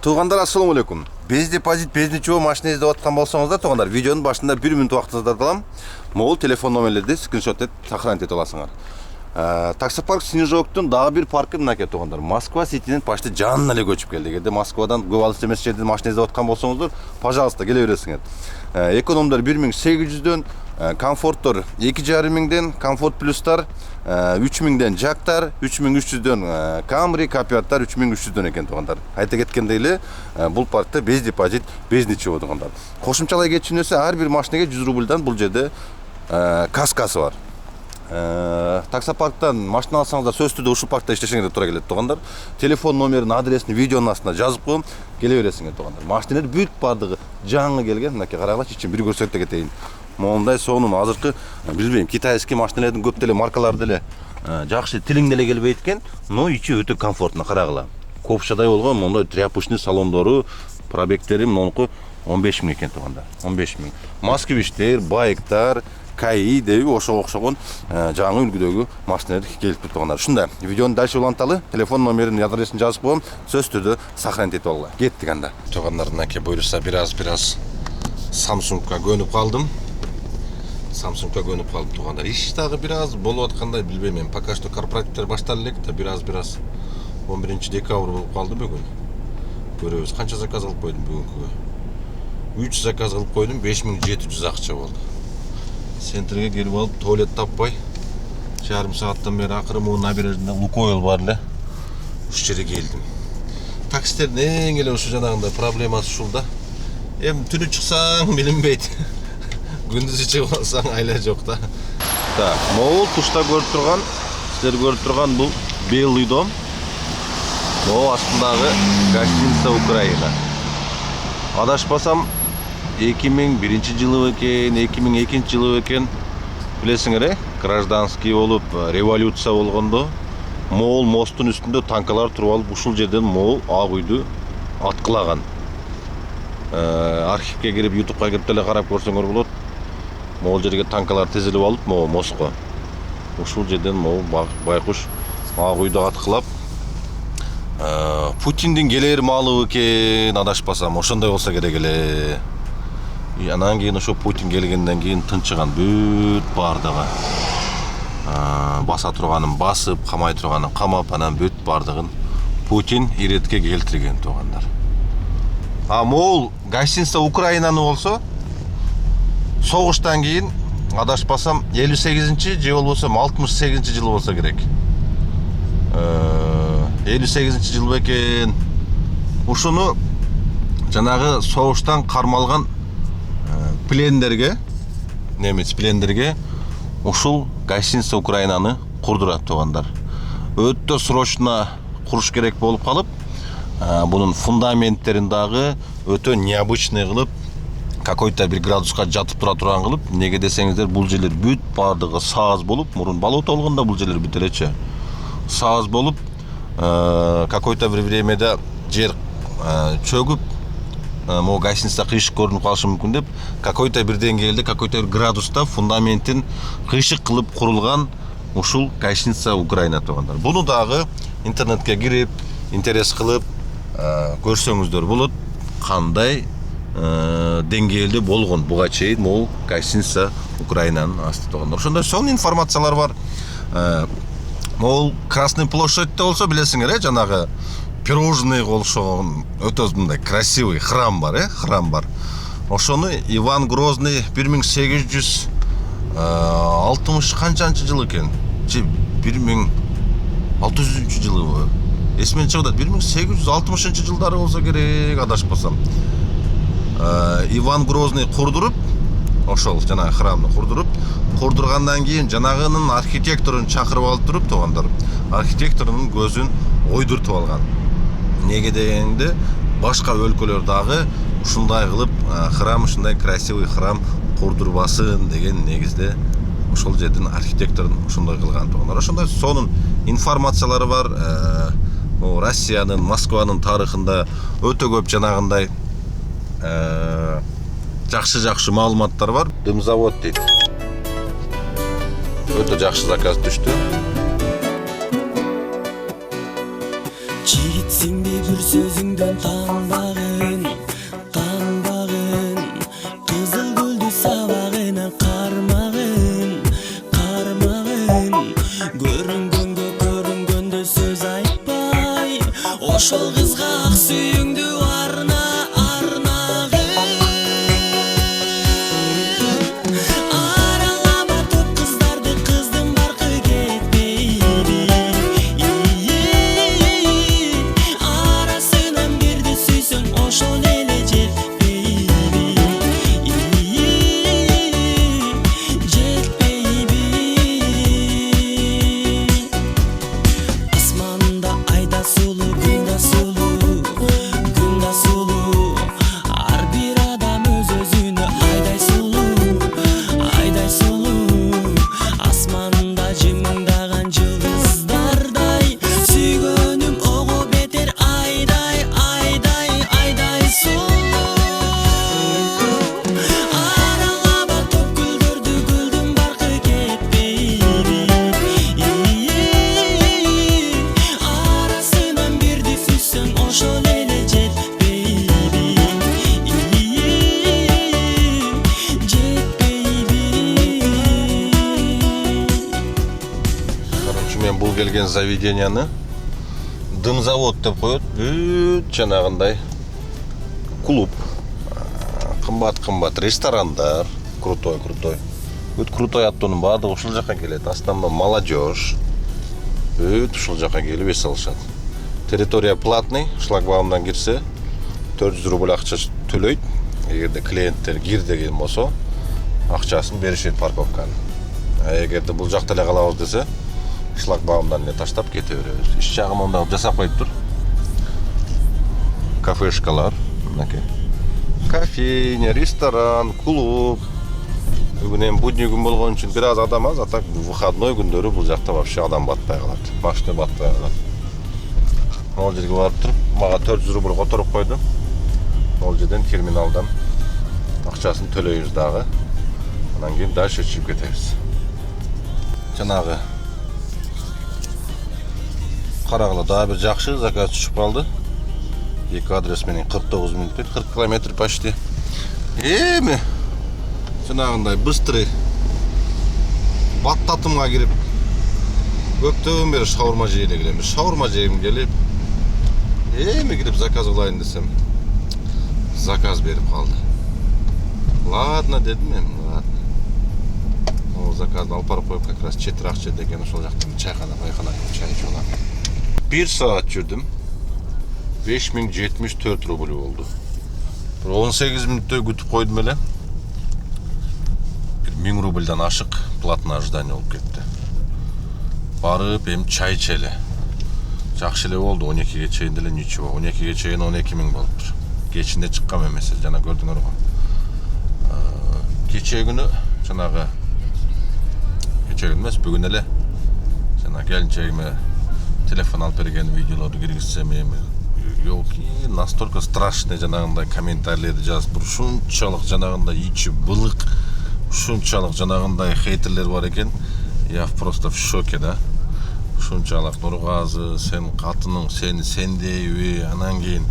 Туғандар, ассаламу алейкум. Без депозит, без ничего машина издеп аткан болсоңуздар, туғандар, видеонун башында 1 минут убактыңызды алам. Могул телефон номерлерди скриншот этип сохранить этип аласыңар. Таксопарк Снежоктун дагы бир паркы мынакей туғандар. Москва Ситинин почти жанына эле көчүп келди. Эгерде Москвадан көп алыс эмес жерден машина издеп аткан болсоңуздар, пожалуйста, келе бересиңер. Экономдор 1800дөн, комфорттор 2500ден, комфорт плюстар 3000ден, жактар 3300дөн, Camry, Капиаттар 3300дөн экен туғандар. Айта кеткендей эле, бул паркта без депозит, без ничего туғандар. Кошумчалай кетчүнөсү ар бир машинеге 100 рубльдан бул жерде каскасы бар. Таксопарктан машина алсаңыздар сөзсүз түрдө ушул паркта иштешиңер туура келет туғандар. Телефон номерин, адресин видеонун астына жазып коем, келе бересиңер туғандар. Машиналар бүт бардыгы жаңы келген, мынакей карагылачы, ичин бир көрсөтө кетейин. Мондай сонун азыркы билбейм, китайский машиналардын көп деле маркалары деле жакшы тилиң деле келбейт экен, но ичи өтө комфортно карагыла. Копшадай болгон мондай тряпочный салондору, пробегтери монуку 15 000 экен туганда. 15 000. Москвичтер, байктар, КАИ деби ошого окшогон жаңы үлгүдөгү машиналар келип тургандар. Ушундай видеону дальше уланталы, телефон номерин, адресин жазып коем, сөзсүз түрдө сохранить этип алгыла. Кеттик анда. Тугандар, мынакей буюрса бир-аз Samsungга көнүп калдым. Samsungга көнүп калдым тугандар. Иш дагы бир-аз болуп аткандай билбейм мен. Пока что корпоративдер башталып элек да бир-аз 11 декабрь болуп калды бүгүн. Көрөбүз. Канча заказ кылып койдум бүгүнкүгө? 3 заказ кылып койдум, 5700 акча болду. Центрге келип алып, туалет таппай, жарым сааттан бери акыры могу набережныйда Лукойл бар эле. Ушу жерге келдим. Таксистердин эң эле ушу жанагындай проблемасы ушул да. Эми түнү чыксаң билинбейт. Gündüzü чыгып алсаң айла жок да. Так, могул тушта көрүп турган, силер көрүп турган бул Белый дом. Могул астындагы гостиница Украина. Адашпасам 2001 жылы экен, 2002 жылы экен. Билесиңер, гражданский болуп, революция болгондо могул мосттун үстүндө танкалар туруп алып, ушул жерден могул ак үйдү аткылаган. Архивке кирип, YouTube'га кирип деле карап көрсөңөр болот. Могул жерге танкалар тизилип алып, могул мостко. Ушул жерден могул байкуш ак үйдү аткылап, Путиндин келер маалы экен, адашпасам, ошондой болсо керек эле. Анан кийин ошо Путин келгенден кийин тынчыган бүт бардыгы. Баса турганын басып, камай турганын камап, анан бүт бардыгын Путин иретке келтирген тугандар. Могул гостиница Украинаны болсо, согуштан кийин адашпасам 58-чи же болбосо 68-чи жыл болсо керек. 58-чи жыл экен. Ушуну жанагы согуштан кармалган плендерге, немец плендерге ушул гостиница Украинаны курдурат тугандар. Өтө срочно куруш керек болуп калып, бунун фундаменттерин дагы өтө необычный кылып, какой-то бир градуска жатып тура турган кылып, неге десеңиздер, бул жерлер бүт бардыгы сааз болуп, мурун болото болгондо бул жерлер бүт элечи сааз болуп, какой-то бир времеде жер чөгүп, могу гостиница кыйшык көрүнүп калышы мүмкүн деп, какой-то бир деңгээлде, какой-то бир градуста фундаментин кыйшык кылып курулган ушул гостиница Украина тугандар. Буну дагы интернетке кирип, интерес кылып көрсөңүздөр болот, кандай деңгээлде болгон буга чейин могул гостиница Украинанын асты тугандар. Ошондой сонун информациялар бар. Могул Красный площадьте болсо билесиңер, жанагы пирожный окшогон өтө мындай красивый храм бар, храм бар. Ошону Иван Грозный 1860 канчанчы жыл экен? 1600 жылы. Эсмен чыгып атат, 1860 жылдары болсо керек, адашпасам. Иван Грозный курдуруп, ошол жанагы храмды курдургандан кийин жанагынын архитекторун чакырып алып туруп тугандар. Архитекторунун көзүн ойдуртуп алган. Неге дегенде, башка өлкөлөр дагы ушундай кылып храм, ушундай красивый храм курдурбасын деген негизде ошол жердин архитекторун ушундай кылган тугандар. Ошондой сонун информациялары бар. Россиянын, Москванын тарыхында өтө көп жанагындай жакшы маалыматтар бар. Дымзавод дейт. Өтө жакшы заказ түштү. Жигитсиңби бир сөзүңдөн танбагын кызыл гүлдү сабагынан кармагын көрүнгөнгө сөз айтпай ошол кызга ак сүйүңдү аралама топ кыздарды, кыздын баркы кетпейби. Арасынан бирди сүйсөң ошол эле жетпейби. Асманда айда сулуу, күн да сулуу, ар бир адам өз-өзүнө айдай сулуу. Асманда жымыңдаган жылдыздардай, сүйгөнүм ого бетер айдай сулуу. Аралама топ гүлдөрдү, гүлдүн баркы кетпейби. Арасынан бирди сүйсөң ошол эле жетпейби. Короче, мен бул келген заведенияны дым завод деп коет. Бүт жанагындай клуб, кымбат ресторандар, крутой. Бүт крутой аттоонун баардыгы ушул жака келет. Основном молодежь. Бүт ушул жака келип эс алышат. Территория платный, шлагбаумдан кирсе 400 рубль акча төлөйт. Эгерде клиенттер кир деген болсо, акчасын беришет парковканын. Эгерде бул жакта эле калабыз десе, шлагбаумдан эле таштап кете беребиз. Иш жагы монда жасап коюптур. Кафешкалар, мынакей. Кофейня, ресторан, клуб. Бүгүн эми будний күн болгон үчүн бир аз адам аз, а так выходной күндөрү бул жакта вообще адам батпай калат. Машина батпай калат. Ал жерге барып туруп, мага 400 рубль которуп койду. Ал жерден терминалдан акчасын төлөйбүз дагы. Анан кийин дальше чыгып кетебиз. Жанагы карагыла дагы бир жакшы заказ түшүп калды. Эки адрес менен 49 мүнөт, 40 километр почти. Эми жанагындай быстрый баттатымга кирип көптөн бери шаурма жей эле келем. Шаурма жегим келип, эми кирип заказ кылайын десем, заказ берип калды. Ладно дедим мен, ладно. Ол заказды алып барып коюп, как раз четирак жерде экен, ошол жактан чайкана чай ичип алам. 1 саат жүрдүм. 5074 рубль болду. 18 мүнөттөй күтүп койдум эле. 1000 рубльдан ашык платное ожидание болуп кетти. Барып эми чай ичели. Жакшы эле болду, 12ге чейин деле ничего. 12ге чейин 12 000 болуптур. Кечинде чыккан эмес, жана көрдүңөр го. Кече күнү жанагы эмес, бүгүн эле жана келинчегиме телефон алып берген видеолорду киргизсем эми ёлки настолько страшный жанагындай комментарийлерди жазып туруп, ушунчалык жанагындай ичи былык, ушунчалык жанагындай хейтерлер бар экен. Я просто в шоке, да. Ушунчалык Нургазы, сен катының, сендейби, анан кийин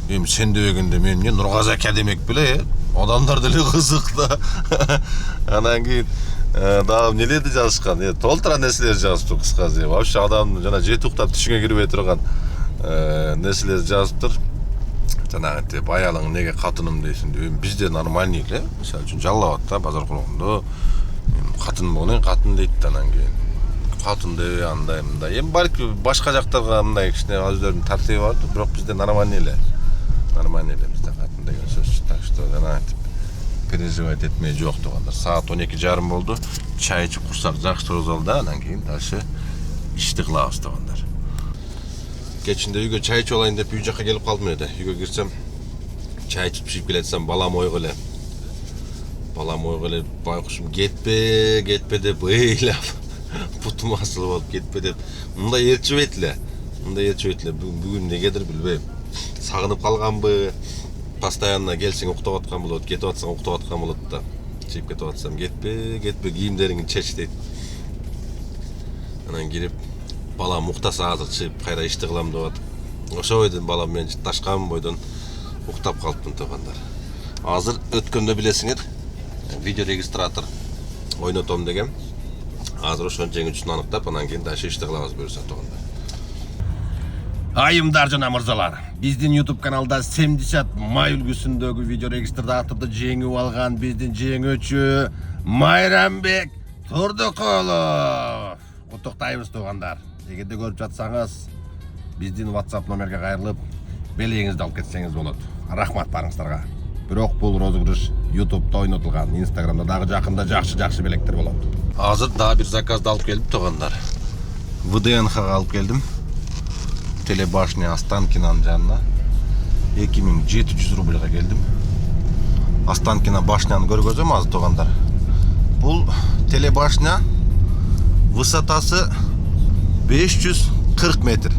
эми сен дебегенде мен эмне Нургазы ака демек беле, адамдар деле кызык да. Анан кийин дагы эмнелерди жазышкан, толтура нерселер жазыптыр кыскасы. Вообще адам жана жети уктап түшүнгө кирбей турган нерселер жазыптыр. Жанагы аялың неге катыным дейсиң деп, бизде нормальный эле. Мисалы үчүн Жалал Абадта базар кургондо катын болгону катын дейт, анан кийин катын деп андай мындай. Эми балки башка жактарга мындай кичине өздөрүнүн тартиби бар, бирок бизде нормальный эле. Нормальный эле бизде катын деген сөз. Так что жана переживать этмей жок тугандар. Саат 12:30 болду. Чай ичип курсак жакшы алды, анан кийин дальше ишти кылабыз тугандар. Кечинде үйгө чай ичип алайын деп үй жака келип калдым эле. Үйгө кирсем, чай ичип пишип келатсам, балам ойго эле. Байкушум кетпе деп ыйлап, путум асылып алып кетпе деп. Мындай ээрчибейт эле. Бүгүн негедир билбейм. Сагынып калганбы? Постоянно келсең уктап аткан болот, кетип атсаң уктап аткан болот да. Чыгып кетип атсам, кетпе, кийимдериңди чеч дейт. Анан кирип, балам уктаса азыр чыгып кайра ишти кылам деп атып, Ошо бойдон балам менен жытташкан бойдон уктап калыптын туугандар. Азыр өткөндө билесиңер, видео регистратор ойнотом дегем. Азыр ошонун жеңүүчүсүн аныктап, анан кийин дальше ишти кылабыз буюрса туугандар. Айымдар жана мырзалар, биздин YouTube каналда 70 май үлгүсүндөгү видео регистраторду жеңип алган биздин жеңүүчү Майрамбек Турдукулов. Куттуктайбыз туугандар. Эгерде көрүп жатсаңыз, биздин WhatsApp номерге кайрылып, белегиңизди алып кетсеңиз болот. Рахмат барыңыздарга. Бирок бул розыгрыш YouTube'да ойнотулган, Instagram'да дагы жакында жакшы белектер болот. Азыр дагы бир заказды алып келдим туугандар. ВДНХ-га алып келдим. Телебашня Останкинанын жанына 2700 рубльга келдим. Останкина башняны көргөзөм азыр туугандар. Бул телебашня высотасы 540 метр.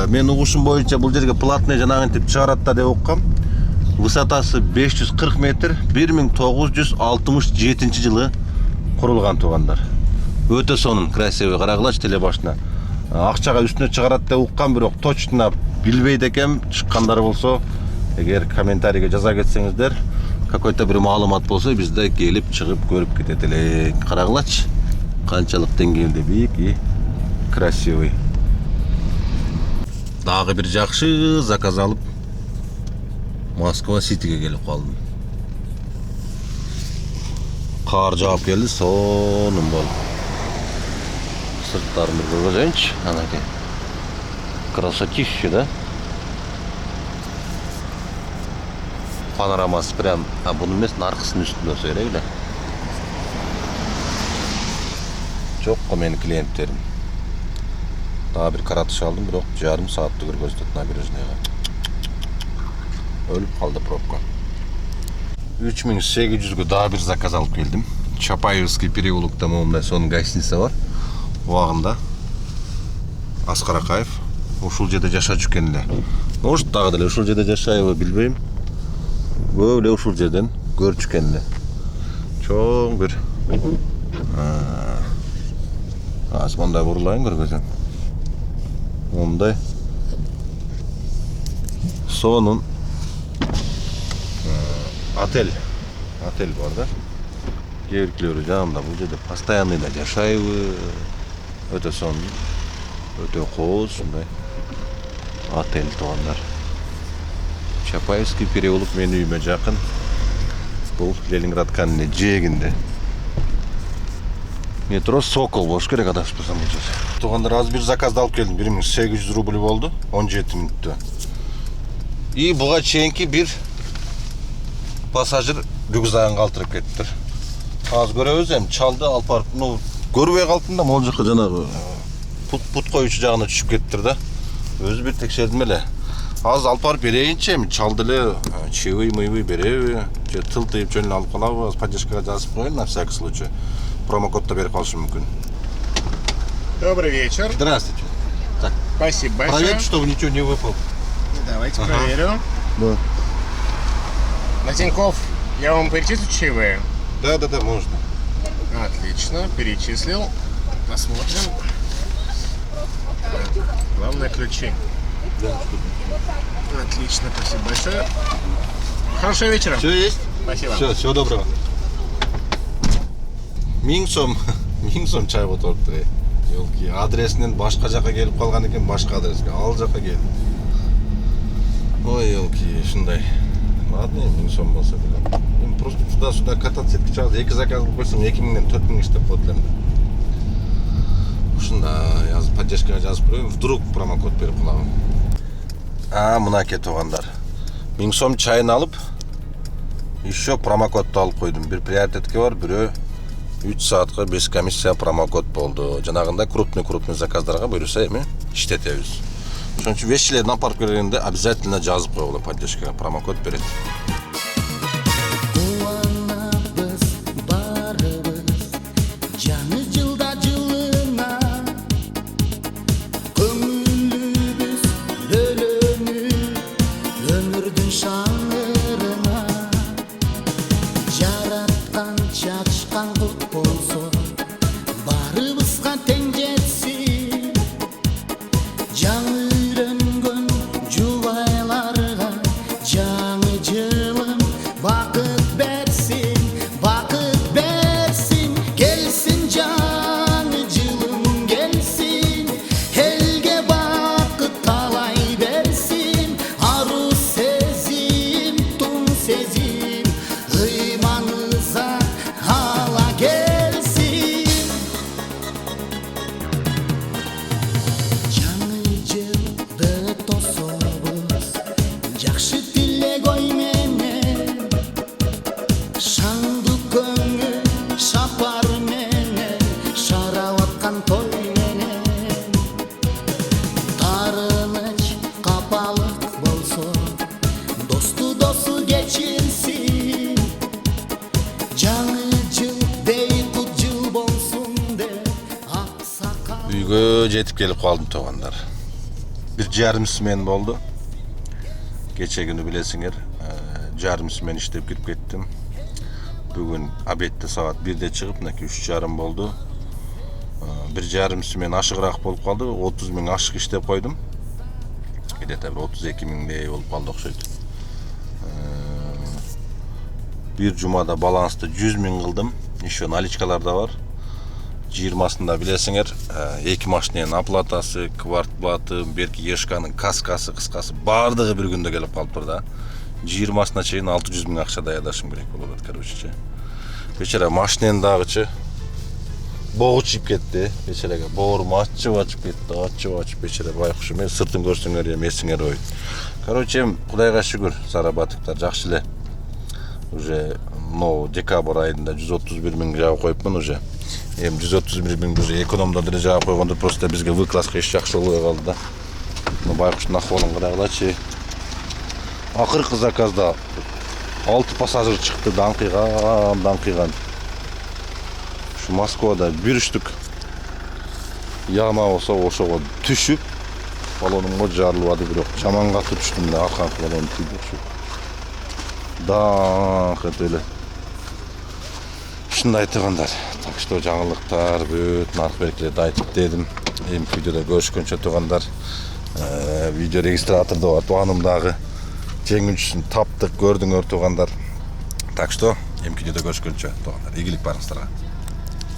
Мен угушум боюнча бул жерге платный жанагынтип чыгарат да деп уккам. Высотасы 540 метр, 1967 жылы курулган туугандар. Өтө сонун, красивый, карагылач телебашня. Акчага үстүнө чыгарат деп уккам, бирок точно билбейт экем. Чыккандар болсо, эгер комментарийге жаза кетсеңиздер, какой-то бир маалымат болсо, бизде келип чыгып көрүп кетет элек. Карагылач, канчалык деңгээлде бийик и красивый. Дагы бир жакшы заказ алып Москва Ситиге келип калдым. Кар жаап келди, сонун болду. Сырттарын бир көргөзөйүнчү. Анакей. Красотища, да? Панорамасы прям, буну эмес, наркысынын үстүндө болсо керек эле. Жокко менин клиенттерим. Дагы бир каратыш алдым, бирок жарым саатты көргөздөт набережныйга. Өлүп калды пробка. 3800гө дагы бир заказ алып келдим. Чапаевский переулокто момундай сонун гостиница бар. Убагында Аскар Акаев ушул жерде жашачу экен эле. Может, дагы деле ушул жерде жашайбы билбейм. Көп эле ушул жерден көрчү экен эле. Чоң бир мындай бурулайын көргөзөм. Мындай сонун отель бар да. Кээ-бирлери жанымда бул жерде постоянный да жашайбы. Өтө сонун, өтө кооз ушундай отель туугандар. Чапаевский переулок менин үйүмө жакын. Бул Ленинградканын эле жээгинде. Метро Сокол болуш керек, адаспасам бул жер. Туугандар, азыр бир заказды алып келдим. 1800 рубль болду, 17 мүнөттө. И буга чейинки бир пассажир рюкзагын калтырып кетиптир. Азыр көрөбүз эми, чалды алып барып, көрбөй калдым да, могул жака жанагы пут коюучу жагына түшүп кеттир да. Өзү бир текшердим эле. Азыр алып барып берейинчи, эми чалды эле чыйбый береби, же тыл тыйып жөн алып калабы, поддержкага жазып коеюн на всякий случай. Промокодто берип калышы мүмкүн. Добрый вечер. Здравствуйте. Так, Спасибо большое. проверьте, чтобы ничего не выпало. Давайте проверю. Да. На Тинькофф я вам перечислю чаевые? Да, можно. Отлично, перечислил. Посмотрим. Главное ключи. Да, Отлично, спасибо большое. Хорошего вечера. Все есть? Спасибо. Все, всего доброго. Миң сом чай отуруптур. Ёлки, адресинен башка жака келип калган экен, башка адреске, ал жака келди. Ой, ёлки, ушундай. Ладно, 1000 сом болсо билем. Мен просто туда-сюда кататься эткиче алып, 2 заказ кылып койсоң 2000ден 4000 иштеп коет элем. Ушундай, азыр поддержкага жазып коеюн, вдруг промокод берип калабын. Мынакей туугандар. 1000 сом чайын алып, еще промокодду алып койдум. Бир приоритетке бар, бирөө 3 саатка без комиссия промокод болду. Жанагында крупный заказдарга буюрса эми иштетебиз. Ошон үчүн вещилерин алып барып келгенде обязательно жазып койгула, поддержкага промокод берет. Кубанабыз барыбыз жаны жылда жылына көңүлүбүз бөлөнүп өмүрдүн шаңырына жараткан чачкан кут болсо барыбызга тең жетсин жаңы Үйгө жетип келип калдым туугандар. 1,5 смен болду. Кече күнү билесиңер, жарым смен иштеп кирип кеттим. Бүгүн обедте саат 1-де чыгып, мынакей 3,5 болду. 1,5 смен ашыгыраак болуп калды. 30 миң ашык иштеп койдум. Где-то 32 миңдей болуп калды окшойт. Bir jumada balansты 100 миң кылдым. Еще наличкалар да бар. 20-сында билесиңер, 2 машиненин оплатасы, квартплаты, берки ешканын каскасы, кыскасы бардыгы бир күндө келип калыптыр да. 20-сына чейин 600 миң акча даядашым керек болот, короче. Вечера машинени дагычы богу чип кетти. Вечерага боорум ачып кетти, ачып вечера байкуш эме сыртын көрсөңөр эми эсиңер ой. Короче, Кудайга шүгүр, заработоктор жакшы эле. Уже декабрь айында 131 миң жаап коюпмун уже. Эми 131 миң уже экономдо деле жаап койгондо просто бизге выкласка эч жакшы болбой калды да. Байкуштун акыбалын карагылачы. Акыркы заказда 6 пассажир чыкты, даңкыйган. Ушу Москвада бир штук яма болсо ошого түшүп, баллонумга жарылбады, бирок жаман катуу түштүм да, арканкы баллон тийди ушу. Даңк эле. Ушундай туугандар. Так что жаңылыктар бүт нарк белгилерди айтып дедим. Эмки видеодо көрүшкөнчө туугандар. Видео регистратордо бар, туганымдагы жеңүүчүсүн таптык, көрдүңөр туугандар. Так что эмки видеодо көрүшкөнчө туугандар. Ийгилик барыңыздарга.